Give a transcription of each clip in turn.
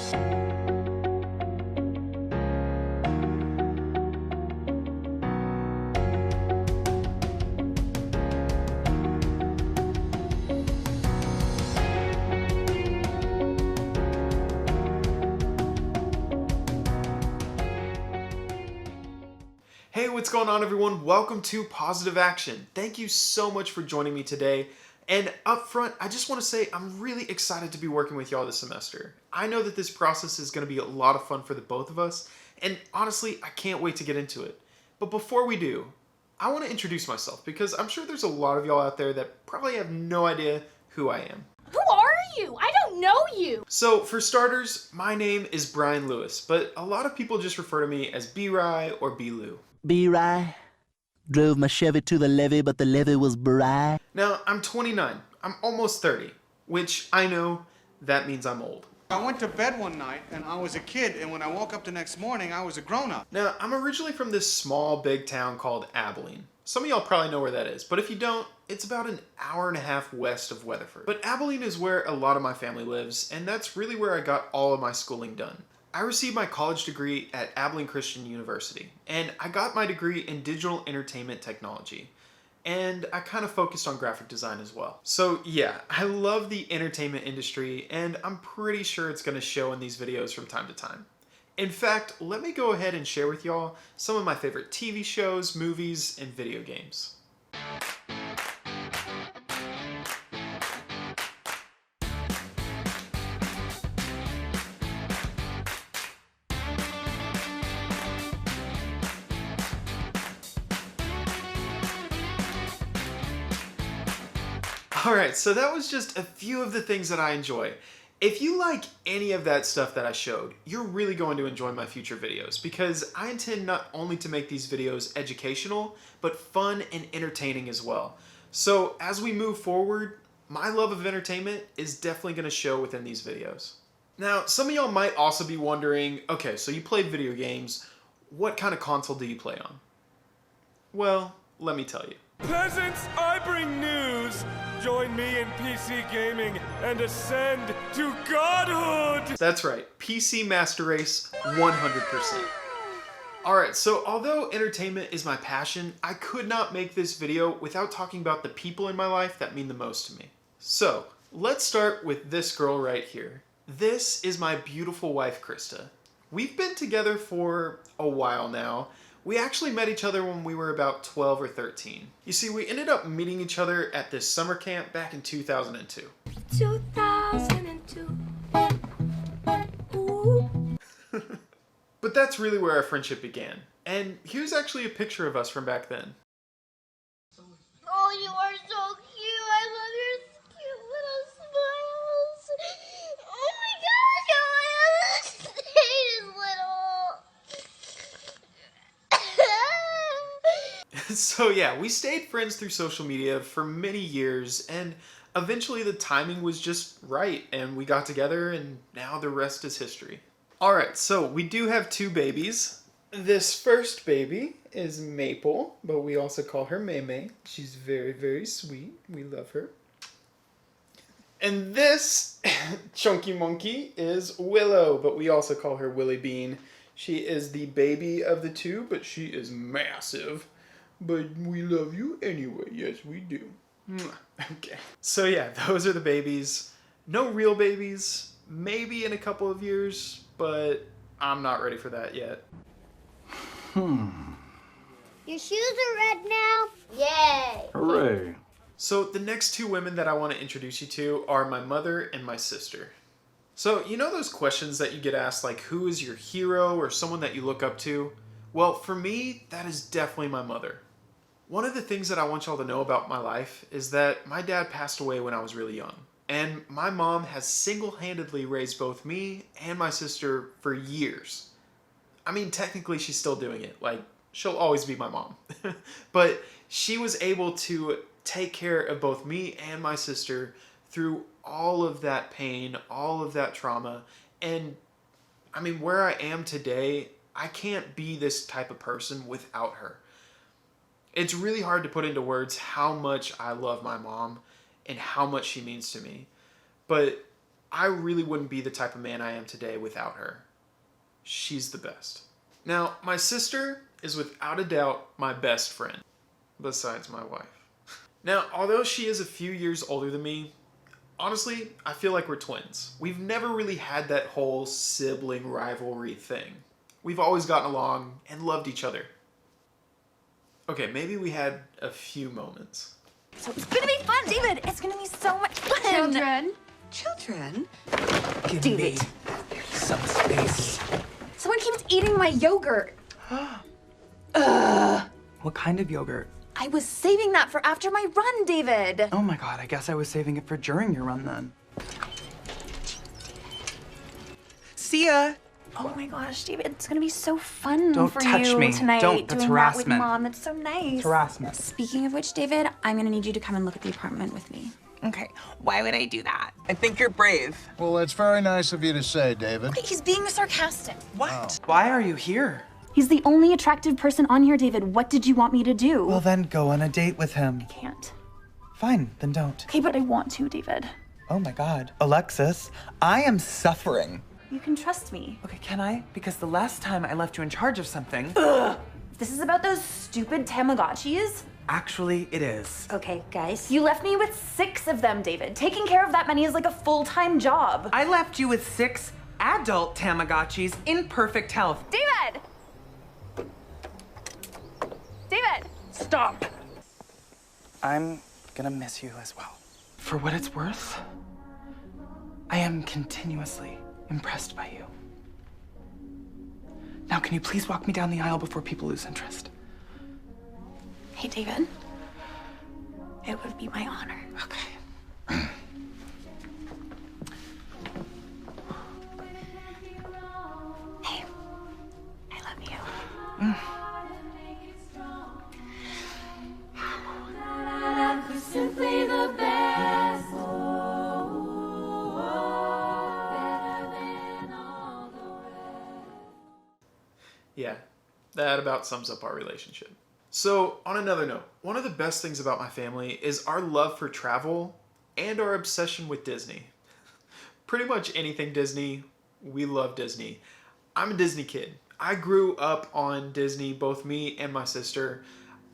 Hey, what's going on everyone? Welcome to Positive Action. Thank you so much for joining me today. And up front, I just want to say I'm really excited to be working with y'all this semester. I know that this process is going to be a lot of fun for the both of us, and honestly, I can't wait to get into it. But before we do, I want to introduce myself because I'm sure there's a lot of y'all out there that probably have no idea who I am. Who are you? I don't know you. So for starters, my name is Brian Lewis, but a lot of people just refer to me as B-Ry or B-Lou. B-Ry drove my Chevy to the levee, but the levee was dry. Now, I'm 29. I'm almost 30, which I know that means I'm old. I went to bed one night and I was a kid, and when I woke up the next morning, I was a grown-up. Now, I'm originally from this small, big town called Abilene. Some of y'all probably know where that is, but if you don't, it's about an hour and a half west of Weatherford. But Abilene is where a lot of my family lives, and that's really where I got all of my schooling done. I received my college degree at Abilene Christian University, and I got my degree in digital entertainment technology. And I kind of focused on graphic design as well. So yeah, I love the entertainment industry, and I'm pretty sure it's going to show in these videos from time to time. In fact, let me go ahead and share with y'all some of my favorite TV shows, movies, and video games. Alright, so that was just a few of the things that I enjoy. If you like any of that stuff that I showed, you're really going to enjoy my future videos because I intend not only to make these videos educational, but fun and entertaining as well. So as we move forward, my love of entertainment is definitely going to show within these videos. Now, some of y'all might also be wondering, okay, so you play video games, what kind of console do you play on? Well, let me tell you. Peasants, I bring news! Join me in PC gaming and ascend to godhood! That's right, PC Master Race 100%. Alright, so although entertainment is my passion, I could not make this video without talking about the people in my life that mean the most to me. So, let's start with this girl right here. This is my beautiful wife, Krista. We've been together for a while now. We actually met each other when we were about 12 or 13. You see, we ended up meeting each other at this summer camp back in 2002. 2002. Ooh. But that's really where our friendship began. And here's actually a picture of us from back then. Oh, you are so cute. I love your cute little smiles. Oh my gosh, oh my gosh. So yeah, we stayed friends through social media for many years, and eventually the timing was just right, and we got together, and now the rest is history. Alright, so we do have two babies. This first baby is Maple, but we also call her Maymay. She's very, very sweet. We love her. And this chunky monkey is Willow, but we also call her Willie Bean. She is the baby of the two, but she is massive. But we love you anyway. Yes, we do. Okay. So yeah, those are the babies. No real babies. Maybe in a couple of years, but I'm not ready for that yet. Your shoes are red now? Yay! Hooray. So the next two women that I want to introduce you to are my mother and my sister. So you know those questions that you get asked, like who is your hero or someone that you look up to? Well, for me, that is definitely my mother. One of the things that I want y'all to know about my life is that my dad passed away when I was really young. And my mom has single-handedly raised both me and my sister for years. I mean, technically she's still doing it. Like, she'll always be my mom. But she was able to take care of both me and my sister through all of that pain, all of that trauma. And I mean, where I am today, I can't be this type of person without her. It's really hard to put into words how much I love my mom and how much she means to me. But I really wouldn't be the type of man I am today without her. She's the best. Now, my sister is without a doubt my best friend, besides my wife. Now, although she is a few years older than me, honestly, I feel like we're twins. We've never really had that whole sibling rivalry thing. We've always gotten along and loved each other. Okay, maybe we had a few moments. So it's gonna be fun, David. It's gonna be so much fun. Children? Give David. me some space. Someone keeps eating my yogurt. What kind of yogurt? I was saving that for after my run, David. Oh my god, I guess I was saving it for during your run then. See ya! Oh my gosh, David, it's gonna be so fun Don't for touch you me. tonight. Don't. That's doing that with harassment. Mom. It's so nice. It's harassment. Speaking of which, David, I'm gonna need you to come and look at the apartment with me. Okay, why would I do that? I think you're brave. Well, that's very nice of you to say, David. Okay, he's being sarcastic. What? Why are you here? He's the only attractive person on here, David. What did you want me to do? Well, then go on a date with him. Can't. Fine, then don't. Okay, but I want to, David. Oh my god. Alexis, I am suffering. You can trust me. Okay, can I? Because the last time I left you in charge of something... This is about those stupid Tamagotchis? Actually, it is. Okay, guys. You left me with 6 of them, David. Taking care of that many is like a full-time job. I left you with 6 adult Tamagotchis in perfect health. David! David! Stop! I'm gonna miss you as well. For what it's worth, I am continuously impressed by you. Now, can you please walk me down the aisle before people lose interest? Hey, David. It would be my honor. Okay. Hey, I love you. Simply the best. Yeah, that about sums up our relationship. So, on another note, one of the best things about my family is our love for travel and our obsession with Disney. Pretty much anything Disney, we love Disney. I'm a Disney kid. I grew up on Disney, both me and my sister.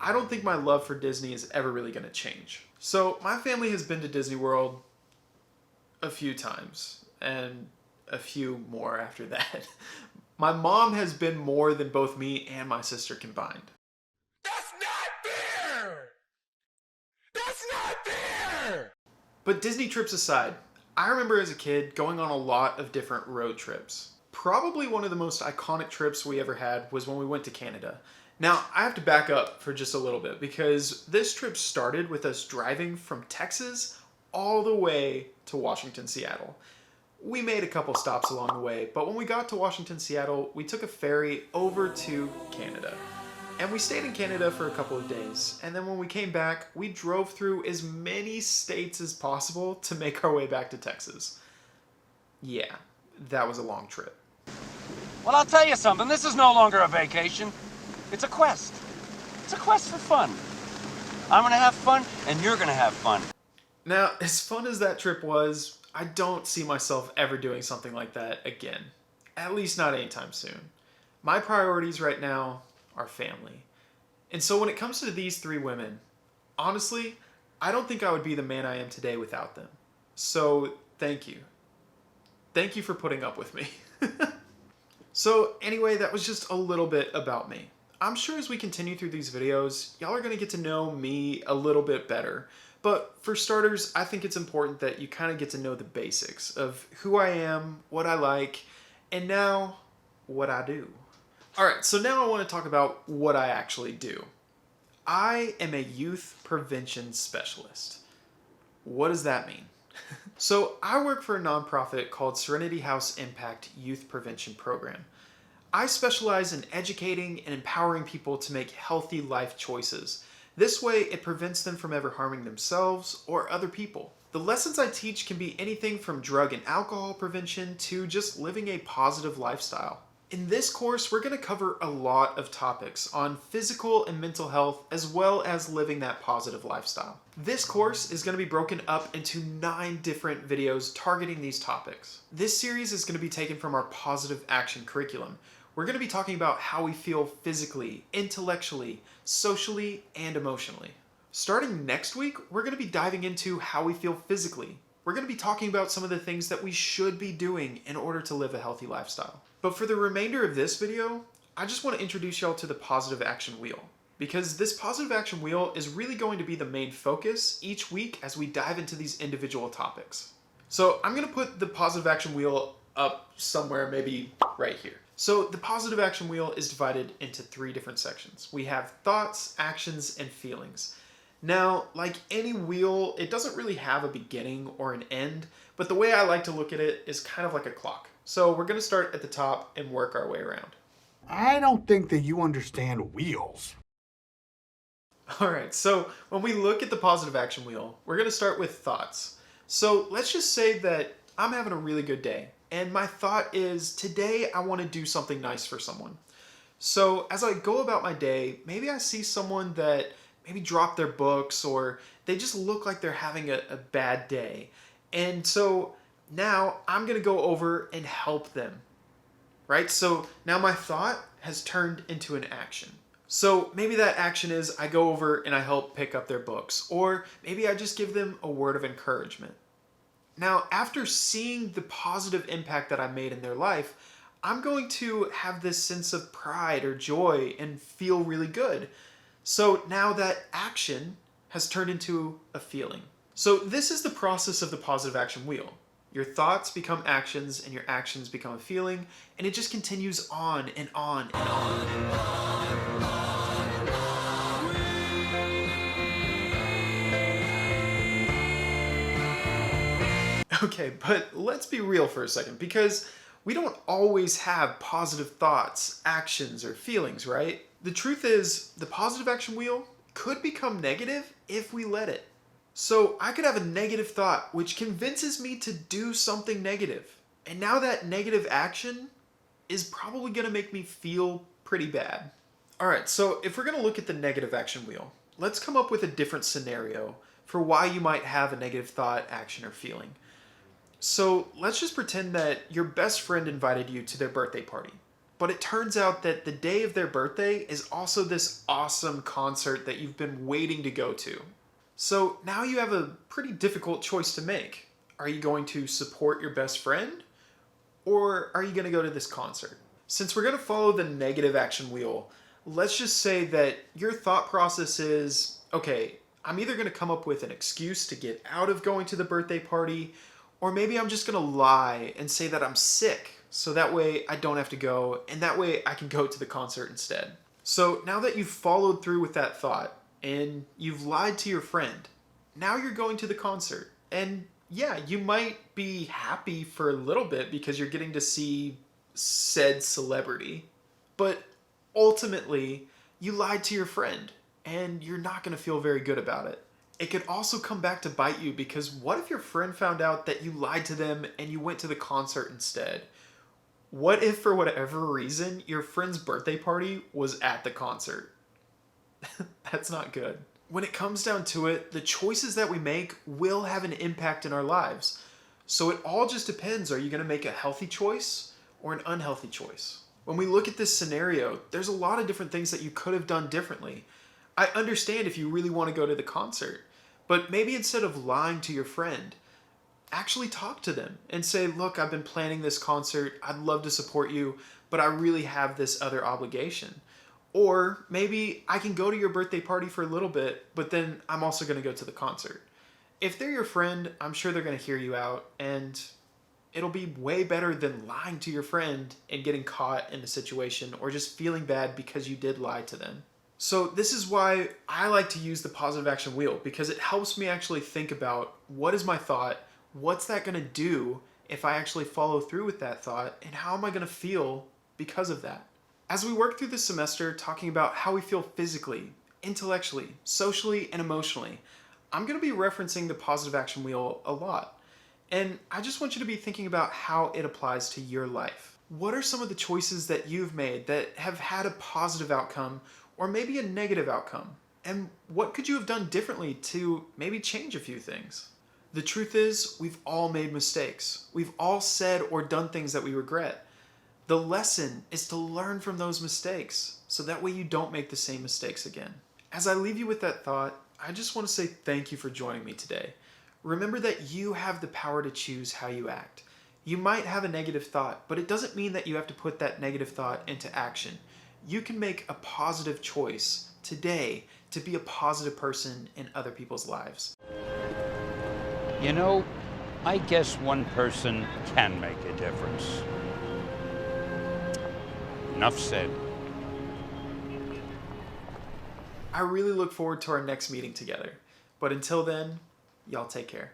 I don't think my love for Disney is ever really going to change. So, my family has been to Disney World a few times, and a few more after that. My mom has been more than both me and my sister combined. That's not fair! That's not fair! But Disney trips aside, I remember as a kid going on a lot of different road trips. Probably one of the most iconic trips we ever had was when we went to Canada. Now, I have to back up for just a little bit because this trip started with us driving from Texas all the way to Washington, Seattle. We made a couple stops along the way, but when we got to Washington, Seattle, we took a ferry over to Canada. And we stayed in Canada for a couple of days. And then when we came back, we drove through as many states as possible to make our way back to Texas. Yeah, that was a long trip. Well, I'll tell you something. This is no longer a vacation. It's a quest. It's a quest for fun. I'm gonna have fun, and you're gonna have fun. Now, as fun as that trip was, I don't see myself ever doing something like that again. At least not anytime soon. My priorities right now are family. And so when it comes to these 3 women, honestly, I don't think I would be the man I am today without them. So, thank you. Thank you for putting up with me. So, anyway, that was just a little bit about me. I'm sure as we continue through these videos, y'all are going to get to know me a little bit better. But for starters, I think it's important that you kind of get to know the basics of who I am, what I like, and now what I do. Alright, so now I want to talk about what I actually do. I am a youth prevention specialist. What does that mean? So I work for a nonprofit called Serenity House Impact Youth Prevention Program. I specialize in educating and empowering people to make healthy life choices. This way, it prevents them from ever harming themselves or other people. The lessons I teach can be anything from drug and alcohol prevention to just living a positive lifestyle. In this course, we're going to cover a lot of topics on physical and mental health, as well as living that positive lifestyle. This course is going to be broken up into 9 different videos targeting these topics. This series is going to be taken from our positive action curriculum. We're going to be talking about how we feel physically, intellectually, socially, and emotionally. Starting next week, we're going to be diving into how we feel physically. We're going to be talking about some of the things that we should be doing in order to live a healthy lifestyle. But for the remainder of this video, I just want to introduce y'all to the positive action wheel, because this positive action wheel is really going to be the main focus each week as we dive into these individual topics. So I'm going to put the positive action wheel up somewhere, maybe right here. So the positive action wheel is divided into 3 different sections. We have thoughts, actions, and feelings. Now, like any wheel, it doesn't really have a beginning or an end, but the way I like to look at it is kind of like a clock. So we're going to start at the top and work our way around. I don't think that you understand wheels. Alright, so when we look at the positive action wheel, we're going to start with thoughts. So let's just say that I'm having a really good day, and my thought is, today I want to do something nice for someone. So as I go about my day, maybe I see someone that maybe dropped their books, or they just look like they're having a bad day. And so now I'm going to go over and help them, right? So now my thought has turned into an action. So maybe that action is I go over and I help pick up their books, or maybe I just give them a word of encouragement. Now, after seeing the positive impact that I made in their life, I'm going to have this sense of pride or joy and feel really good. So now that action has turned into a feeling. So this is the process of the positive action wheel. Your thoughts become actions, and your actions become a feeling, and it just continues on and on and on. Okay, but let's be real for a second, because we don't always have positive thoughts, actions, or feelings, right? The truth is, the positive action wheel could become negative if we let it. So I could have a negative thought which convinces me to do something negative. And now that negative action is probably going to make me feel pretty bad. Alright, so if we're going to look at the negative action wheel, let's come up with a different scenario for why you might have a negative thought, action, or feeling. So let's just pretend that your best friend invited you to their birthday party. But it turns out that the day of their birthday is also this awesome concert that you've been waiting to go to. So now you have a pretty difficult choice to make. Are you going to support your best friend? Or are you going to go to this concert? Since we're going to follow the negative action wheel, let's just say that your thought process is, okay, I'm either going to come up with an excuse to get out of going to the birthday party, or maybe I'm just going to lie and say that I'm sick, so that way I don't have to go, and that way I can go to the concert instead. So now that you've followed through with that thought, and you've lied to your friend, now you're going to the concert. And yeah, you might be happy for a little bit because you're getting to see said celebrity, but ultimately you lied to your friend, and you're not going to feel very good about it. It could also come back to bite you, because what if your friend found out that you lied to them and you went to the concert instead? What if, for whatever reason, your friend's birthday party was at the concert? That's not good. When it comes down to it, the choices that we make will have an impact in our lives. So it all just depends. Are you going to make a healthy choice or an unhealthy choice? When we look at this scenario, there's a lot of different things that you could have done differently. I understand if you really want to go to the concert, but maybe instead of lying to your friend, actually talk to them and say, look, I've been planning this concert. I'd love to support you, but I really have this other obligation. Or maybe I can go to your birthday party for a little bit, but then I'm also going to go to the concert. If they're your friend, I'm sure they're going to hear you out, and it'll be way better than lying to your friend and getting caught in a situation, or just feeling bad because you did lie to them. So this is why I like to use the positive action wheel, because it helps me actually think about, what is my thought, what's that going to do if I actually follow through with that thought, and how am I going to feel because of that? As we work through this semester talking about how we feel physically, intellectually, socially, and emotionally, I'm going to be referencing the positive action wheel a lot. And I just want you to be thinking about how it applies to your life. What are some of the choices that you've made that have had a positive outcome or maybe a negative outcome? And what could you have done differently to maybe change a few things? The truth is, we've all made mistakes. We've all said or done things that we regret. The lesson is to learn from those mistakes so that way you don't make the same mistakes again. As I leave you with that thought, I just want to say thank you for joining me today. Remember that you have the power to choose how you act. You might have a negative thought, but it doesn't mean that you have to put that negative thought into action. You can make a positive choice today to be a positive person in other people's lives. You know, I guess one person can make a difference. Enough said. I really look forward to our next meeting together. But until then, y'all take care.